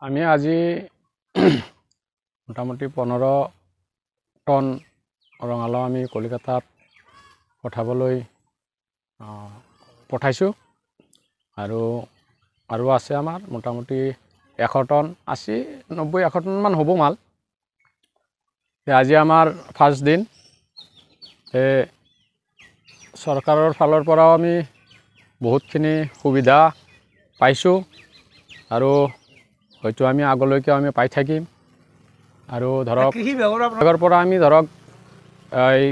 আমি আজি মোটামুটি 15 টন ৰঙালাও আমি কলিকতাত পঠাবলৈ পঠাইছোঁ আৰু আছে আমাৰ মোটামুটি 100 টন 80 90 100 টন মান হ'ব মাল। আজি আমাৰ ফাৰ্ষ্ট দিন চৰকাৰৰ ফালৰ পৰাও আমি বহুতখিনি সুবিধা পাইছোঁ আৰু হয়তো আমি আগলৈকে আমি পাই থাকিম। আৰু ধৰক আগৰ পৰা আমি ধৰক এই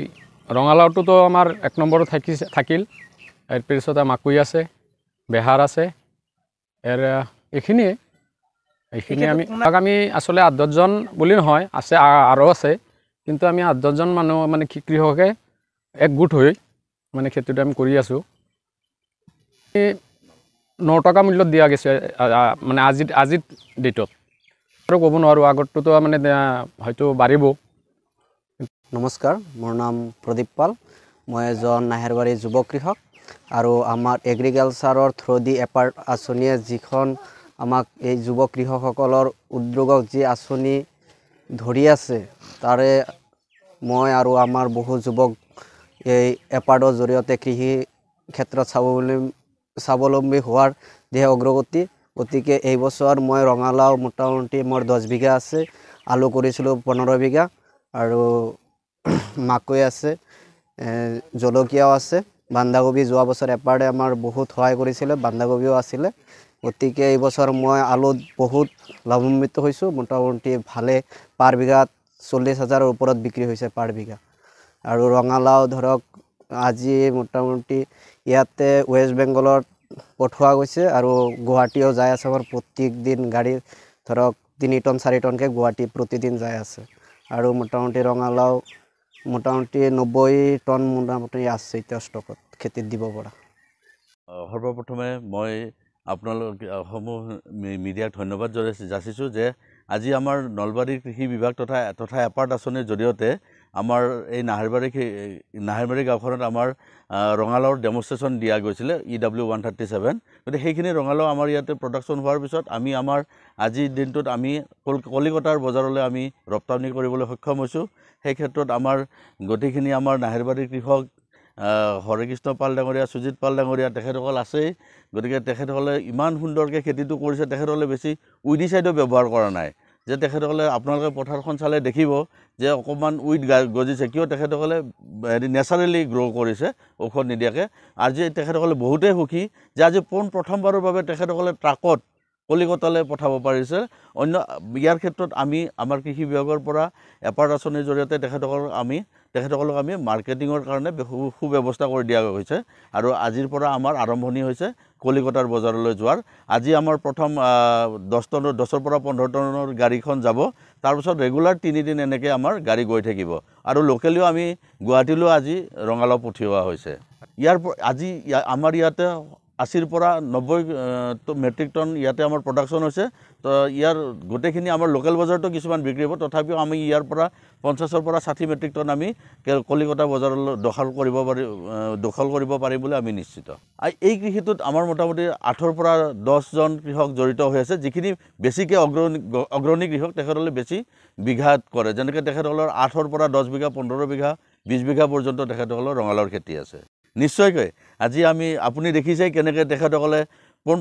ৰঙালাওটোতো আমাৰ 1 নম্বৰত থাকিল। ইয়াৰ পিছতে মাকৈ আছে, বেহাৰ আছে, এইখিনিয়ে আমি আসলে 8-10 জন বুলি নহয়, আছে আৰু আছে, কিন্তু আমি 8-10 জন মানুহ মানে কৃষকে একগোট হৈ মানে খেতিটো আমি কৰি আছোঁ। 9 টকা মূল্যত দিয়া গৈছে মানে আজিৰ ডেটত, আৰু ক'ব নোৱাৰোঁ আগতটোতো মানে হয়তো বাঢ়িব। নমস্কাৰ, মোৰ নাম প্ৰদীপ পাল। মই এজন নাহেৰবাৰীৰ যুৱ কৃষক আৰু আমাৰ এগ্ৰিকালচাৰৰ থ্ৰুদি এপাৰ্ট আঁচনিয়ে যিখন আমাক এই যুৱ কৃষকসকলৰ উদ্যোগক যি আঁচনি ধৰি আছে, তাৰে মই আৰু আমাৰ বহু যুৱক এই এপাৰ্টৰ জৰিয়তে কৃষি ক্ষেত্ৰত স্বাৱলম্বী হোৱাৰ দিশে অগ্ৰগতি। গতিকে এই বছৰ মই ৰঙালাও মোটামুটি মোৰ 10 বিঘা আছে, আলু কৰিছিলোঁ 15 বিঘা, আৰু মাকৈ আছে, জলকীয়াও আছে, বন্ধাকবি যোৱা বছৰ এপাৰ্টে আমাৰ বহুত সহায় কৰিছিলে, বন্ধাকবিও আছিলে। গতিকে এই বছৰ মই আলুত বহুত লাভান্বিত হৈছোঁ। মোটামুটি ভালে পাৰ বিঘাত 40,000ৰ ওপৰত বিক্ৰী হৈছে পাৰ বিঘা। আৰু ৰঙালাও ধৰক আজি মোটামুটি ইয়াতে ৱেষ্ট বেংগলত পঠোৱা গৈছে আৰু গুৱাহাটীও যাই আছে। আমাৰ প্ৰত্যেক দিন গাড়ী ধৰক 3 টন 4 টনকৈ গুৱাহাটী প্ৰতিদিন যাই আছে। আৰু মোটামুটি ৰঙালাও মোটামুটি 90 টন মোটামুটি আছে এতিয়া ষ্টকত খেতিত দিব পৰা। সৰ্বপ্ৰথমে মই আপোনালোক সমূহ মিডিয়াক ধন্যবাদ যাচিছোঁ যে আজি আমাৰ নলবাৰীৰ কৃষি বিভাগ তথা এপাৰ্ট আঁচনিৰ জৰিয়তে আমাৰ এই নাহেৰবাৰী গাঁওখনত আমাৰ ৰঙালাওৰ ডেমনষ্ট্ৰেশ্যন দিয়া গৈছিলে EW137। গতিকে সেইখিনি ৰঙালাও আমাৰ ইয়াতে প্ৰডাকশ্যন হোৱাৰ পিছত আমি আমাৰ আজিৰ দিনটোত আমি কলিকতাৰ বজাৰলৈ আমি ৰপ্তানি কৰিবলৈ সক্ষম হৈছোঁ। সেই ক্ষেত্ৰত আমাৰ গোটেইখিনি আমাৰ নাহেৰবাৰীৰ কৃষক হৰেকৃষ্ণ পাল ডাঙৰীয়া, সুজিত পাল ডাঙৰীয়া, তেখেতসকল আছেই। গতিকে তেখেতসকলে ইমান সুন্দৰকৈ খেতিটো কৰিছে। তেখেতসকলে বেছি উইডিচাইডো ব্যৱহাৰ কৰা নাই, যে তেখেতসকলে আপোনালোকে পথাৰখন চালে দেখিব যে অকণমান উইড গজিছে, কিয় তেখেতসকলে নেচাৰেলি গ্ৰ' কৰিছে ঔষধ নিদিয়াকৈ। আজি তেখেতসকলে বহুতেই সুখী যে আজি প্ৰথমবাৰৰ বাবে তেখেতসকলে ট্ৰাকত কলিকতালৈ পঠাব পাৰিছে। ইয়াৰ ক্ষেত্ৰত আমি আমাৰ কৃষি বিভাগৰ পৰা এপাৰ্ট আঁচনিৰ জৰিয়তে তেখেতসকলক আমি মাৰ্কেটিঙৰ কাৰণে সুব্যৱস্থা কৰি দিয়া হৈছে। আৰু আজিৰ পৰা আমাৰ আৰম্ভণি হৈছে কলিকতাৰ বজাৰলৈ যোৱাৰ। আজি আমাৰ প্ৰথম 10-ৰ পৰা 15 টনৰ গাড়ীখন যাব। তাৰপিছত ৰেগুলাৰ 3 দিন এনেকৈ আমাৰ গাড়ী গৈ থাকিব। আৰু লোকেলিও আমি গুৱাহাটীলৈও আজি ৰঙালাও পঠিওৱা হৈছে। আজি আমাৰ ইয়াতে 80 পৰা 90 মেট্ৰিক টন ইয়াতে আমাৰ প্ৰডাকশ্যন হৈছে। তো ইয়াৰ গোটেইখিনি আমাৰ লোকেল বজাৰতো কিছুমান বিক্ৰী হ'ব, তথাপিও আমি ইয়াৰ পৰা 50 পৰা 60 মেট্ৰিক টন আমি কলিকতা বজাৰলৈ দখল কৰিব পাৰিম বুলি আমি নিশ্চিত। এই কৃষিটোত আমাৰ মোটামুটি 8 পৰা 10 জন কৃষক জড়িত হৈ আছে, যিখিনি বেছিকৈ অগ্ৰণী কৃষক। তেখেতসকলে বেছি বিঘাত কৰে, যেনেকৈ তেখেতসকলৰ 8 পৰা 10 বিঘা, 15 বিঘা, 20 বিঘা পৰ্যন্ত তেখেতসকলৰ ৰঙালাওৰ খেতি আছে। নিশ্চয়কৈ আজি আপুনি দেখিছে কেনেকৈ তেখেতসকলে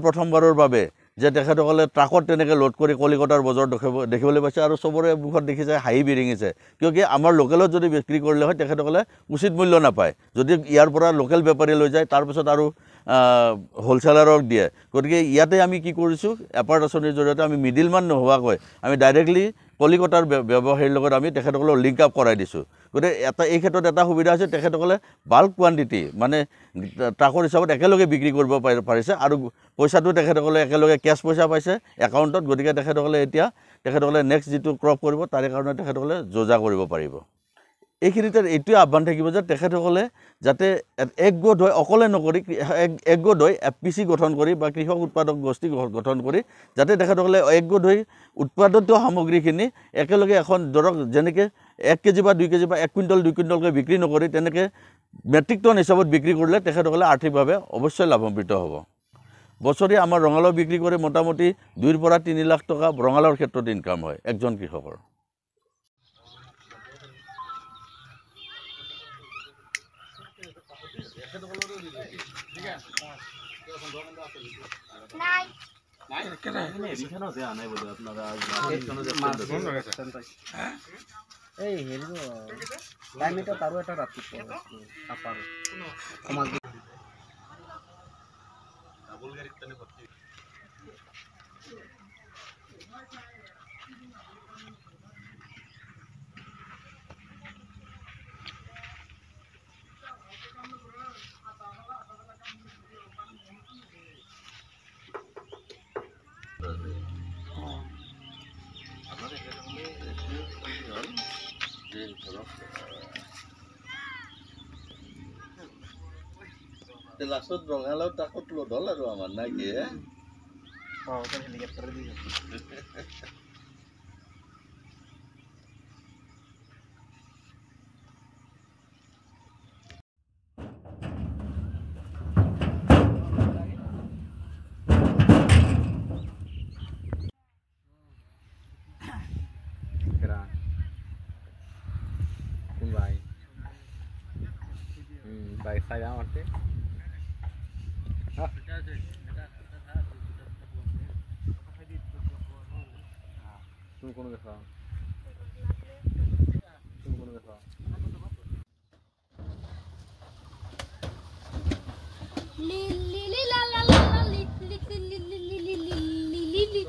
প্ৰথমবাৰৰ বাবে যে তেখেতসকলে ট্ৰাকত তেনেকৈ লোড কৰি কলিকতাৰ বজাৰ দেখিবলৈ পাইছে। আৰু চবৰে মুখত দেখিছে হাঁহি বিৰিঙিছে, কিয় আমাৰ লোকেলত যদি বিক্ৰী কৰিলে হয় তেখেতসকলে উচিত মূল্য নাপায়। যদি ইয়াৰ পৰা লোকেল বেপাৰী লৈ যায়, তাৰপিছত আৰু হোলচেলাৰক দিয়ে। গতিকে ইয়াতে আমি কি কৰিছোঁ, এপাৰ্ট আঁচনিৰ জৰিয়তে আমি মিডিলমান নোহোৱাকৈ আমি ডাইৰেক্টলি কলিকতাৰ ব্যৱসায়ীৰ লগত আমি তেখেতসকলক লিংক আপ কৰাই দিছোঁ। গতিকে এই ক্ষেত্ৰত এটা সুবিধা হৈছে, তেখেতসকলে বাল্ক কোৱাণ্টিটি মানে ট্ৰাকৰ হিচাপত একেলগে বিক্ৰী কৰিব পাৰিছে। আৰু পইচাটো তেখেতসকলে একেলগে কেছ পইচা পাইছে একাউণ্টত। গতিকে তেখেতসকলে নেক্সট যিটো ক্ৰপ কৰিব তাৰে কাৰণে তেখেতসকলে যোজা কৰিব পাৰিব। এইখিনিতে এইটোৱে আহ্বান থাকিব যে তেখেতসকলে যাতে একগোট হৈ অকলে নকৰি একগোট হৈ FPC গঠন কৰি বা কৃষক উৎপাদক গোষ্ঠী গঠন কৰি যাতে তেখেতসকলে একগোট হৈ উৎপাদিত সামগ্ৰীখিনি একেলগে এখন ধৰক যেনেকৈ 1 কেজি বা 2 কেজি বা 1 কুইণ্টল 2 কুইণ্টলকৈ বিক্ৰী নকৰি তেনেকৈ মেট্ৰিক টন হিচাপত বিক্ৰী কৰিলে তেখেতসকলে আৰ্থিকভাৱে অৱশ্যই লাভান্বিত হ'ব। বছৰি আমাৰ ৰঙালাও বিক্ৰী কৰি মোটামুটি 2 পৰা 3 লাখ টকা ৰঙালাওৰ ক্ষেত্ৰত ইনকাম হয় একজন কৃষকৰ। এই হেৰি টাইমত আৰু এটা ৰাতি লাষ্টত ৰঙালাও টাকত লদল আৰু আমাৰ না কি Baik saya ngerti. Tunggu kono gesa. Tunggu kono gesa. Li li li la la la li li li li li li li li li.